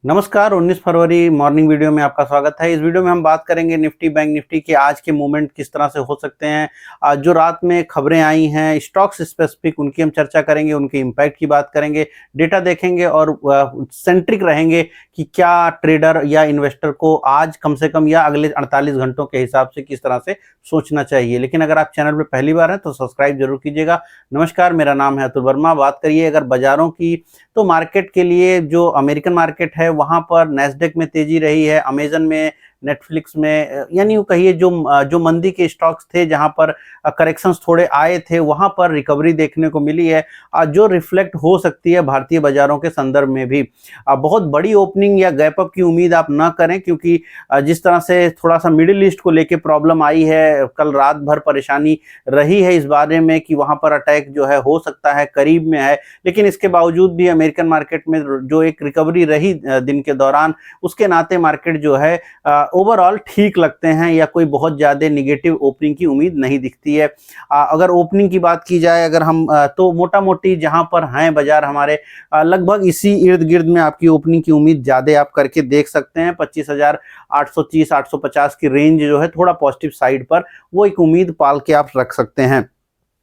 नमस्कार। 19 फरवरी morning video में आपका स्वागत है। इस वीडियो में हम बात करेंगे निफ्टी बैंक निफ्टी के आज के मूवमेंट किस तरह से हो सकते हैं। आज जो रात में खबरें आई हैं स्टॉक्स स्पेसिफिक उनकी हम चर्चा करेंगे, उनके इम्पैक्ट की बात करेंगे, डेटा देखेंगे और सेंट्रिक रहेंगे कि क्या ट्रेडर या इन्वेस्टर को आज कम से कम या अगले 48 घंटों के हिसाब से किस तरह से सोचना चाहिए। लेकिन अगर आप चैनल पर पहली बार हैं तो सब्सक्राइब जरूर कीजिएगा। नमस्कार, मेरा नाम है अतुल वर्मा। बात करिए अगर बाजारों की तो मार्केट के लिए जो अमेरिकन मार्केट है वहां पर नैस्डैक में तेजी रही है, अमेजन में, नेटफ्लिक्स में, यानी यूं कहिए जो मंदी के स्टॉक्स थे जहां पर करेक्शंस थोड़े आए थे वहां पर रिकवरी देखने को मिली है, जो रिफ्लेक्ट हो सकती है भारतीय बाजारों के संदर्भ में भी। बहुत बड़ी ओपनिंग या गैप अप की उम्मीद आप ना करें, क्योंकि जिस तरह से थोड़ा सा मिडिल ईस्ट को लेके प्रॉब्लम आई है, कल रात भर परेशानी रही है इस बारे में कि वहां पर अटैक जो है हो सकता है, करीब में है। लेकिन इसके बावजूद भी अमेरिकन मार्केट में जो एक रिकवरी रही दिन के दौरान, उसके नाते मार्केट जो है ओवरऑल ठीक लगते हैं या कोई बहुत ज़्यादा निगेटिव ओपनिंग की उम्मीद नहीं दिखती है। अगर ओपनिंग की बात की जाए अगर हम तो मोटा मोटी जहां पर हैं बाजार हमारे लगभग इसी इर्द गिर्द में आपकी ओपनिंग की उम्मीद ज़्यादा आप करके देख सकते हैं। 25,830 850 की रेंज जो है थोड़ा पॉजिटिव साइड पर, वो एक उम्मीद पाल के आप रख सकते हैं।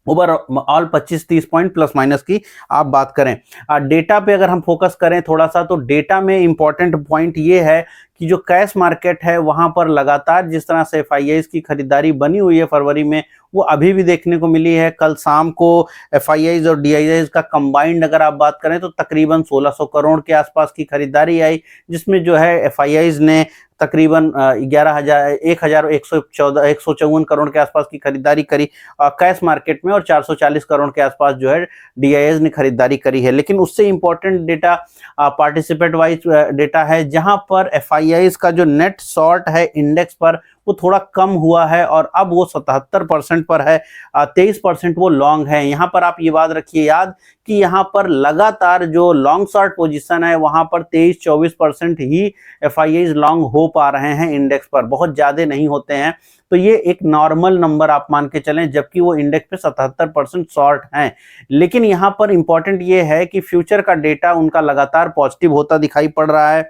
ओवरऑल 25-30 पॉइंट प्लस माइनस की आप बात करें। डेटा पे अगर हम फोकस करें थोड़ा सा, तो डेटा में इंपॉर्टेंट पॉइंट ये है कि जो कैश मार्केट है वहां पर लगातार जिस तरह से एफआईआईज की खरीदारी बनी हुई है फरवरी में, वो अभी भी देखने को मिली है। कल शाम को एफआईआईज और डीआईआईज का कंबाइंड अगर आप बात करें तो तकरीबन 1600 करोड़ के आसपास की खरीदारी आई, जिसमें जो है एफआईआईज ने तकरीबन 1,154 करोड़ के आसपास की खरीदारी करी कैश मार्केट में, और 440 करोड़ के आसपास जो है डीआईआईज ने खरीदारी करी है। लेकिन उससे important data participate wise data है, जहां पर एफआईआईज का जो नेट शॉर्ट है इंडेक्स पर वो थोड़ा कम हुआ है और अब वो 77% पर है, 23% वो लॉन्ग है। यहाँ पर आप ये बात रखिए याद कि यहाँ पर लगातार जो लॉन्ग शॉर्ट पोजीशन है वहां पर 23-24% ही एफआईआईज लॉन्ग हो पा रहे हैं इंडेक्स पर, बहुत ज्यादा नहीं होते हैं। तो ये एक नॉर्मल नंबर आप मान के चलें, जबकि वो इंडेक्स पे 77% शॉर्ट हैं। लेकिन यहाँ पर इंपॉर्टेंट ये है कि फ्यूचर का डेटा उनका लगातार पॉजिटिव होता दिखाई पड़ रहा है।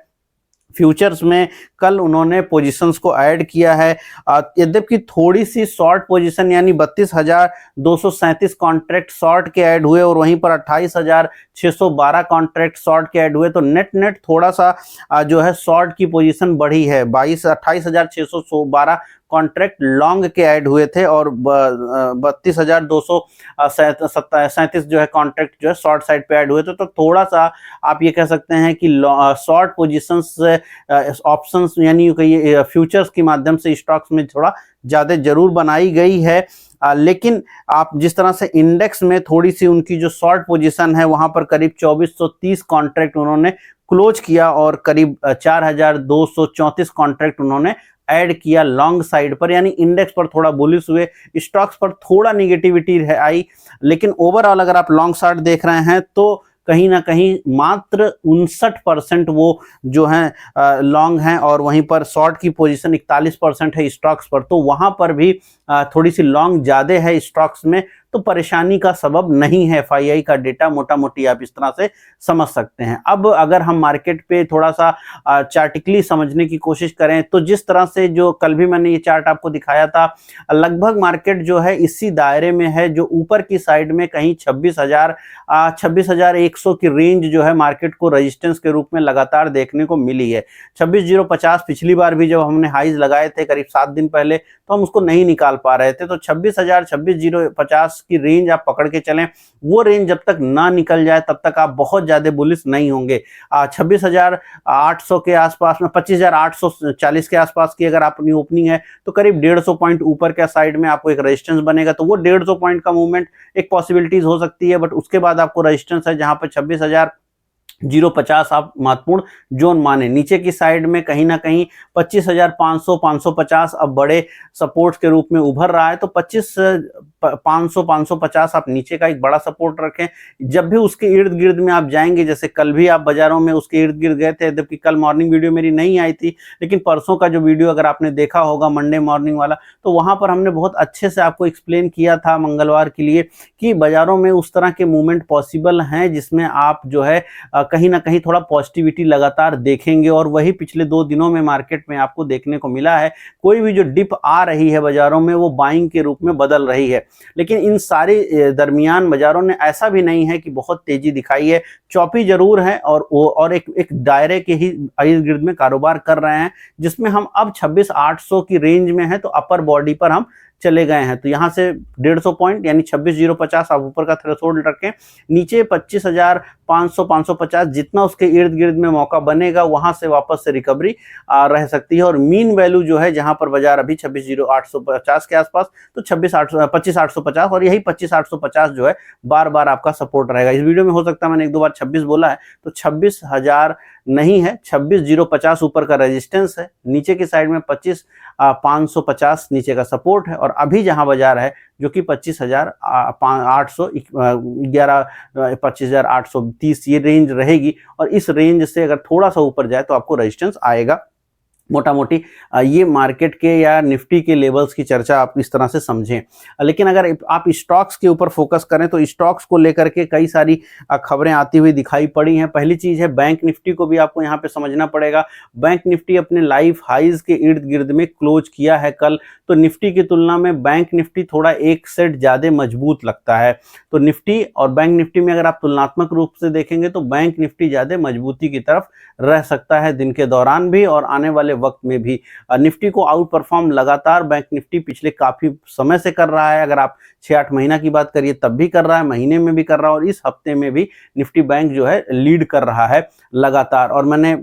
फ्यूचर्स में कल उन्होंने पोजीशंस को ऐड किया है, यद्यपि थोड़ी सी शॉर्ट पोजीशन यानी 32,237 कॉन्ट्रैक्ट शॉर्ट के ऐड हुए और वहीं पर 28,612 कॉन्ट्रैक्ट शॉर्ट के ऐड हुए, तो नेट थोड़ा सा जो है शॉर्ट की पोजीशन बढ़ी है। 28,612 कॉन्ट्रैक्ट लॉन्ग के ऐड हुए थे और 32,237 जो है कॉन्ट्रैक्ट जो है शॉर्ट साइड पे ऐड हुए थे। तो थोड़ा सा आप ये कह सकते हैं कि शॉर्ट पोजीशंस ऑप्शंस यानी कहिए फ्यूचर्स के माध्यम से स्टॉक्स में थोड़ा ज़्यादा जरूर बनाई गई है। लेकिन आप जिस तरह से इंडेक्स में थोड़ी सी उनकी जो शॉर्ट पोजीशन है वहां पर करीब 2430 कॉन्ट्रैक्ट उन्होंने क्लोज किया और करीब 4234 कॉन्ट्रैक्ट उन्होंने ऐड किया लॉन्ग साइड पर, यानी इंडेक्स पर थोड़ा बुलिश हुए, स्टॉक्स पर थोड़ा निगेटिविटी आई। लेकिन ओवरऑल अगर आप लॉन्ग शॉर्ट देख रहे हैं तो कहीं ना कहीं मात्र 59% वो जो है लॉन्ग हैं और वहीं पर शॉर्ट की पोजीशन 41% है स्टॉक्स पर। तो वहां पर भी थोड़ी सी लॉन्ग ज्यादा है स्टॉक्स में, तो परेशानी का सबब नहीं है। एफआईआई का डेटा मोटा मोटी आप इस तरह से समझ सकते हैं। अब अगर हम मार्केट पे थोड़ा सा चार्टिकली समझने की कोशिश करें तो जिस तरह से जो कल भी मैंने ये चार्ट आपको दिखाया था, लगभग मार्केट जो है इसी दायरे में है, जो ऊपर की साइड में कहीं 26,100 की रेंज जो है मार्केट को रेजिस्टेंस के रूप में लगातार देखने को मिली है। 26,050 पिछली बार भी जब हमने हाईज लगाए थे करीब 7 दिन पहले, तो हम उसको नहीं निकाल पा रहे थे। तो 26,050 की रेंज आप पकड़ के चलें, वो रेंज जब तक ना निकल जाए तब तक आप बहुत ज्यादा बुलिश नहीं होंगे। 26,800 के आसपास में, 25,840 के आसपास की अगर अपनी ओपनिंग है तो करीब 150 पॉइंट ऊपर के साइड में आपको एक रेजिस्टेंस बनेगा, तो वो 150 पॉइंट का मूवमेंट एक पॉसिबिलिटीज हो सकती है। बट उसके बाद आपको रेजिस्टेंस है जहां पर 26,050 आप महत्वपूर्ण जोन माने। नीचे की साइड में कहीं ना कहीं 25,500 550 अब बड़े सपोर्ट्स के रूप में उभर रहा है। तो 25,500 550 आप नीचे का एक बड़ा सपोर्ट रखें। जब भी उसके इर्द गिर्द में आप जाएंगे, जैसे कल भी आप बाजारों में उसके इर्द गिर्द गए थे, जबकि कल मॉर्निंग वीडियो मेरी नहीं आई थी, लेकिन परसों का जो वीडियो अगर आपने देखा होगा मंडे मॉर्निंग वाला, तो वहां पर हमने बहुत अच्छे से आपको एक्सप्लेन किया था मंगलवार के लिए कि बाजारों में उस तरह के मूवमेंट पॉसिबल हैं जिसमें आप जो है कहीं ना कहीं थोड़ा पॉजिटिविटी लगातार देखेंगे और वही पिछले 2 दिनों में मार्केट में आपको देखने को मिला है। कोई भी जो डिप आ रही है बाजारों में वो बाइंग के रूप में बदल रही है, लेकिन इन सारे दरमियान बाजारों ने ऐसा भी नहीं है कि बहुत तेजी दिखाई है, चौपी जरूर है और एक दायरे के ही इर्द गिर्द में कारोबार कर रहे हैं, जिसमें हम अब 26,800 की रेंज में है तो अपर बॉडी पर हम चले गए हैं। तो यहाँ से 150 पॉइंट यानी 26,050 आप ऊपर का थ्रेशोल्ड रखें, नीचे 25,500 550 जितना उसके इर्द गिर्द में मौका बनेगा वहां से वापस से रिकवरी रह सकती है। और मीन वैल्यू जो है जहां पर बाजार अभी 26,850 के आसपास, तो 25,850 और यही 25,850 जो है बार बार आपका सपोर्ट रहेगा। इस वीडियो में हो सकता है मैंने 1-2 बार 26 बोला है, तो 26,000 नहीं है, 26,050 ऊपर का रेजिस्टेंस है, नीचे की साइड में 25,550 नीचे का सपोर्ट है, और अभी जहां बाजार है जो कि 25,811 25,830 ये रेंज रहेगी, और इस रेंज से अगर थोड़ा सा ऊपर जाए तो आपको रेजिस्टेंस आएगा। मोटा मोटी ये मार्केट के या निफ्टी के लेवल्स की चर्चा आप इस तरह से समझें। लेकिन अगर आप स्टॉक्स के ऊपर फोकस करें तो स्टॉक्स को लेकर के कई सारी खबरें आती हुई दिखाई पड़ी हैं। पहली चीज है बैंक निफ्टी को भी आपको यहाँ पे समझना पड़ेगा। बैंक निफ्टी अपने लाइफ हाइज के इर्द गिर्द में क्लोज किया है कल, तो निफ्टी की तुलना में बैंक निफ्टी थोड़ा एक सेट ज्यादा मजबूत लगता है। तो निफ्टी और बैंक निफ्टी में अगर आप तुलनात्मक रूप से देखेंगे तो बैंक निफ्टी ज्यादा मजबूती की तरफ रह सकता है दिन के दौरान भी और आने वाले वक्त में भी। निफ्टी को आउट परफॉर्म लगातार बैंक निफ्टी पिछले काफी समय से कर रहा है। अगर आप 6-8 महीना की बात करिए तब भी कर रहा है, महीने में भी कर रहा है, और इस हफ्ते में भी निफ्टी बैंक जो है लीड कर रहा है लगातार। और मैंने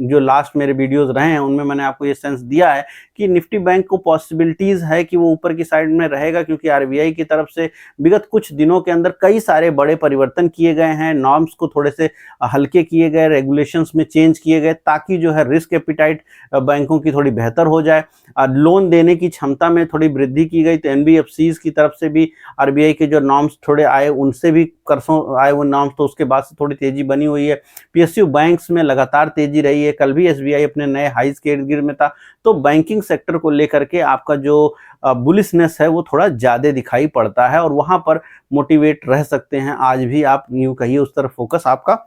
जो लास्ट मेरे वीडियोस रहे हैं उनमें मैंने आपको ये सेंस दिया है कि निफ्टी बैंक को पॉसिबिलिटीज है कि वो ऊपर की साइड में रहेगा, क्योंकि आरबीआई की तरफ से विगत कुछ दिनों के अंदर कई सारे बड़े परिवर्तन किए गए हैं, नॉर्म्स को थोड़े से हल्के किए गए, रेगुलेशंस में चेंज किए गए, ताकि जो है रिस्क एपिटाइट बैंकों की थोड़ी बेहतर हो जाए। लोन देने की क्षमता में थोड़ी वृद्धि की गई, तो एनबीएफसीज की तरफ से भी आरबीआई के जो नॉर्म्स थोड़े आए उनसे भी कर्सों आए वो नॉर्म्स, तो उसके बाद से थोड़ी तेजी बनी हुई है। पीएसयू बैंक्स में लगातार तेजी रही है, कल भी एसबीआई अपने नए हाइज के इर्द गिर्द में था। तो बैंकिंग सेक्टर को लेकर के आपका जो बुलिशनेस है वो थोड़ा ज्यादा दिखाई पड़ता है, और वहां पर मोटिवेट रह सकते हैं। आज भी आप यूं कहिए उस तरफ फोकस आपका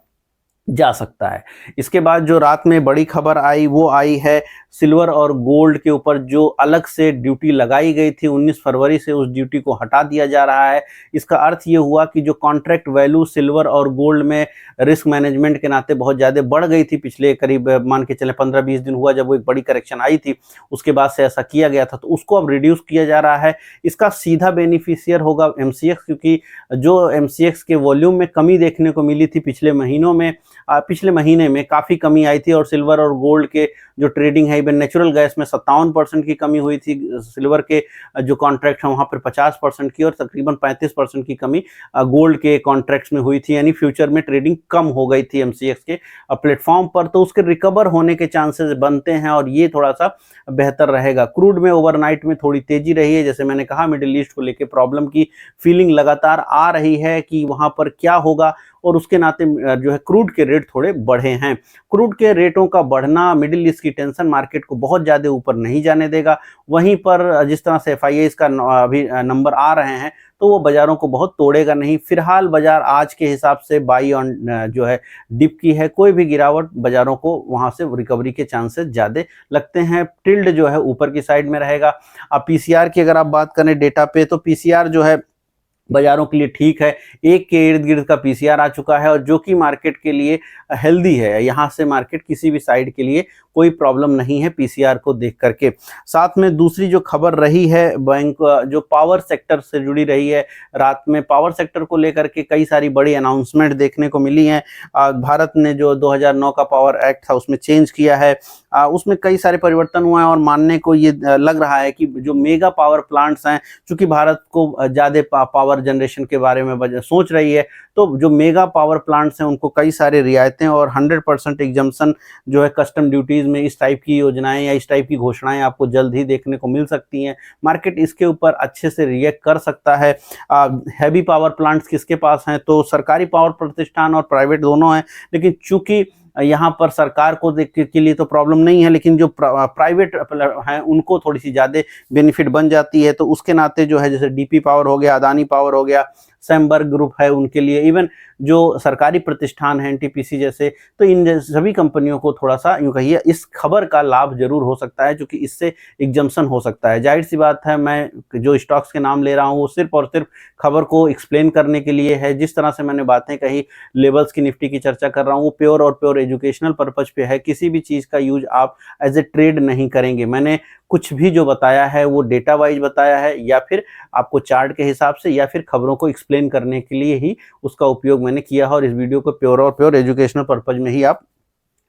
जा सकता है। इसके बाद जो रात में बड़ी खबर आई वो आई है सिल्वर और गोल्ड के ऊपर जो अलग से ड्यूटी लगाई गई थी 19 फरवरी से उस ड्यूटी को हटा दिया जा रहा है। इसका अर्थ ये हुआ कि जो कॉन्ट्रैक्ट वैल्यू सिल्वर और गोल्ड में रिस्क मैनेजमेंट के नाते बहुत ज़्यादा बढ़ गई थी, पिछले करीब मान के चले 15-20 दिन हुआ जब वो एक बड़ी करेक्शन आई थी, उसके बाद से ऐसा किया गया था, तो उसको अब रिड्यूस किया जा रहा है। इसका सीधा बेनिफिशियर होगा एमसीएक्स, क्योंकि जो एमसीएक्स के वॉल्यूम में कमी देखने को मिली थी पिछले महीनों में, पिछले महीने में काफ़ी कमी आई थी, और सिल्वर और गोल्ड के जो ट्रेडिंग है, इवन नेचुरल गैस में 57% की कमी हुई थी, सिल्वर के जो कॉन्ट्रैक्ट हैं वहाँ पर 50% की, और तकरीबन 35% की कमी गोल्ड के कॉन्ट्रैक्ट्स में हुई थी, यानी फ्यूचर में ट्रेडिंग कम हो गई थी एमसीएक्स के प्लेटफॉर्म पर। तो उसके रिकवर होने के चांसेस बनते हैं और ये थोड़ा सा बेहतर रहेगा। क्रूड में ओवरनाइट में थोड़ी तेजी रही है, जैसे मैंने कहा मिडिल ईस्ट को लेकर प्रॉब्लम की फीलिंग लगातार आ रही है कि वहाँ पर क्या होगा, और उसके नाते जो है क्रूड के रेट थोड़े बढ़े हैं। क्रूड के रेटों का बढ़ना मिडिल ईस्ट की टेंशन मार्केट को बहुत ज़्यादा ऊपर नहीं जाने देगा। वहीं पर जिस तरह से एफआईआईज़ का अभी नंबर आ रहे हैं तो वो बाजारों को बहुत तोड़ेगा नहीं। फिलहाल बाजार आज के हिसाब से बाई ऑन जो है डिप की है, कोई भी गिरावट बाजारों को वहां से रिकवरी के चांसेस ज़्यादा लगते हैं। टिल्ड जो है ऊपर की साइड में रहेगा। अब पीसीआर की अगर आप बात करें डेटा पे, तो पीसीआर जो है बाजारों के लिए ठीक है, 1 के इर्द गिर्द का पीसीआर आ चुका है, और जो कि मार्केट के लिए हेल्दी है। यहाँ से मार्केट किसी भी साइड के लिए कोई प्रॉब्लम नहीं है पीसीआर को देख करके। साथ में दूसरी जो खबर रही है बैंक जो पावर सेक्टर से जुड़ी रही है, रात में पावर सेक्टर को लेकर के कई सारी बड़ी अनाउंसमेंट देखने को मिली हैं। भारत ने जो 2009 का पावर एक्ट था उसमें चेंज किया है, उसमें कई सारे परिवर्तन हुए हैं, और मानने को ये लग रहा है कि जो मेगा पावर प्लांट्स हैं, चूंकि भारत को ज़्यादा पावर जनरेशन के बारे में सोच रही है, तो जो मेगा पावर प्लांट्स हैं उनको कई सारे रियायतें और 100% एग्जम्पशन जो है कस्टम ड्यूटीज में, इस टाइप की योजनाएं या इस टाइप की घोषणाएं आपको जल्द ही देखने को मिल सकती हैं। मार्केट इसके ऊपर अच्छे से रिएक्ट कर सकता है। हैवी पावर प्लांट्स किसके पास हैं, तो सरकारी पावर प्रतिष्ठान और प्राइवेट दोनों हैं, लेकिन चूंकि यहाँ पर सरकार को के लिए तो प्रॉब्लम नहीं है, लेकिन जो प्राइवेट हैं उनको थोड़ी सी ज़्यादा बेनिफिट बन जाती है। तो उसके नाते जो है जैसे डीपी पावर हो गया, अदानी पावर हो गया, सैमबर्ग ग्रुप है, उनके लिए इवन जो सरकारी प्रतिष्ठान हैं एनटीपीसी जैसे, तो इन सभी कंपनियों को थोड़ा सा यूँ कहिए इस खबर का लाभ जरूर हो सकता है, क्योंकि इससे एग्जम्पशन हो सकता है। जाहिर सी बात है, मैं जो स्टॉक्स के नाम ले रहा हूँ वो सिर्फ और सिर्फ खबर को एक्सप्लेन करने के लिए है। जिस तरह से मैंने बातें कही, लेवल्स की निफ्टी की चर्चा कर रहा हूँ, वो प्योर और प्योर एजुकेशनल पर्पज पे है। किसी भी चीज़ का यूज आप एज ए ट्रेड नहीं करेंगे। मैंने कुछ भी जो बताया है वो डेटा वाइज बताया है, या फिर आपको चार्ट के हिसाब से, या फिर खबरों को एक्सप्लेन करने के लिए ही उसका उपयोग मैंने किया है। और इस वीडियो को प्योर और प्योर एजुकेशनल पर्पज में ही आप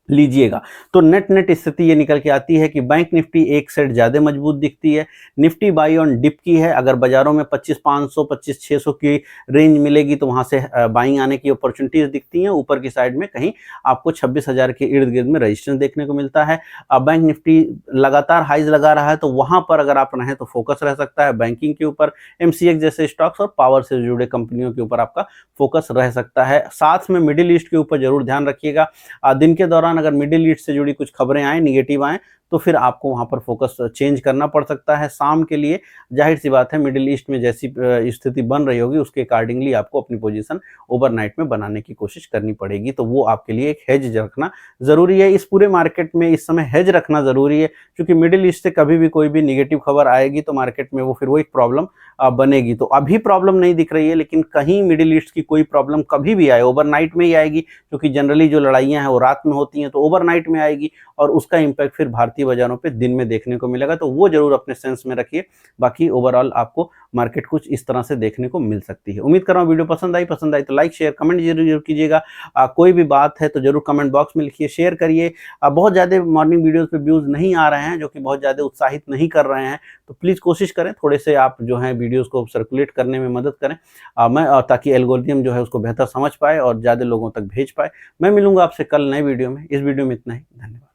लीजिएगा। तो नेट स्थिति ये निकल के आती है कि बैंक निफ्टी एक सेट ज़्यादा मजबूत दिखती है। निफ्टी बाई ऑन डिप की है। अगर बाजारों में 25,500 25,600 की रेंज मिलेगी तो वहां से बाइंग आने की अपॉर्चुनिटीज दिखती हैं। ऊपर की साइड में कहीं आपको 26,000 के इर्द गिर्द में रजिस्टेंस देखने को मिलता है। अब बैंक निफ्टी लगातार हाइज लगा रहा है, तो वहां पर अगर आप रहें तो फोकस रह सकता है बैंकिंग के ऊपर, एमसीएक्स जैसे स्टॉक्स और पावर से जुड़े कंपनियों के ऊपर आपका फोकस रह सकता है। साथ में मिडिल ईस्ट के ऊपर जरूर ध्यान रखिएगा। दिन के दौरान अगर मिडिल ईस्ट से जुड़ी कुछ खबरें आए, निगेटिव आए, तो फिर आपको वहां पर फोकस चेंज करना पड़ सकता है। शाम के लिए जाहिर सी बात है मिडिल ईस्ट में जैसी स्थिति बन रही होगी उसके अकॉर्डिंगली आपको अपनी पोजीशन ओवरनाइट में बनाने की कोशिश करनी पड़ेगी। तो वो आपके लिए एक हेज रखना जरूरी है। इस पूरे मार्केट में इस समय हेज रखना जरूरी है, क्योंकि मिडिल ईस्ट से कभी भी कोई भी निगेटिव खबर आएगी तो मार्केट में वो फिर वो एक प्रॉब्लम बनेगी। तो अभी प्रॉब्लम नहीं दिख रही है, लेकिन कहीं मिडिल ईस्ट की कोई प्रॉब्लम कभी भी आए ओवरनाइट में ही आएगी, क्योंकि जनरली जो लड़ाइयाँ हैं वो रात में होती हैं, तो ओवरनाइट में आएगी और उसका इंपैक्ट फिर भारतीय बाजारों पे दिन में देखने को मिलेगा। तो वो जरूर अपने सेंस में रखिए। बाकी ओवरऑल आपको मार्केट कुछ इस तरह से देखने को मिल सकती है। उम्मीद कर रहा हूँ वीडियो पसंद आई तो लाइक शेयर कमेंट जरूर कीजिएगा। कोई भी बात है तो जरूर कमेंट बॉक्स में लिखिए, शेयर करिए। बहुत ज़्यादा मॉर्निंग वीडियोस पे व्यूज़ नहीं आ रहे हैं, जो कि बहुत ज़्यादा उत्साहित नहीं कर रहे हैं, तो प्लीज़ कोशिश करें थोड़े से आप जो है वीडियोस को सर्कुलेट करने में मदद करें, ताकि एल्गोरिथम जो है उसको बेहतर समझ पाए और ज़्यादा लोगों तक भेज पाए। मैं मिलूंगा आपसे कल नए वीडियो में। इस वीडियो में इतना ही। धन्यवाद।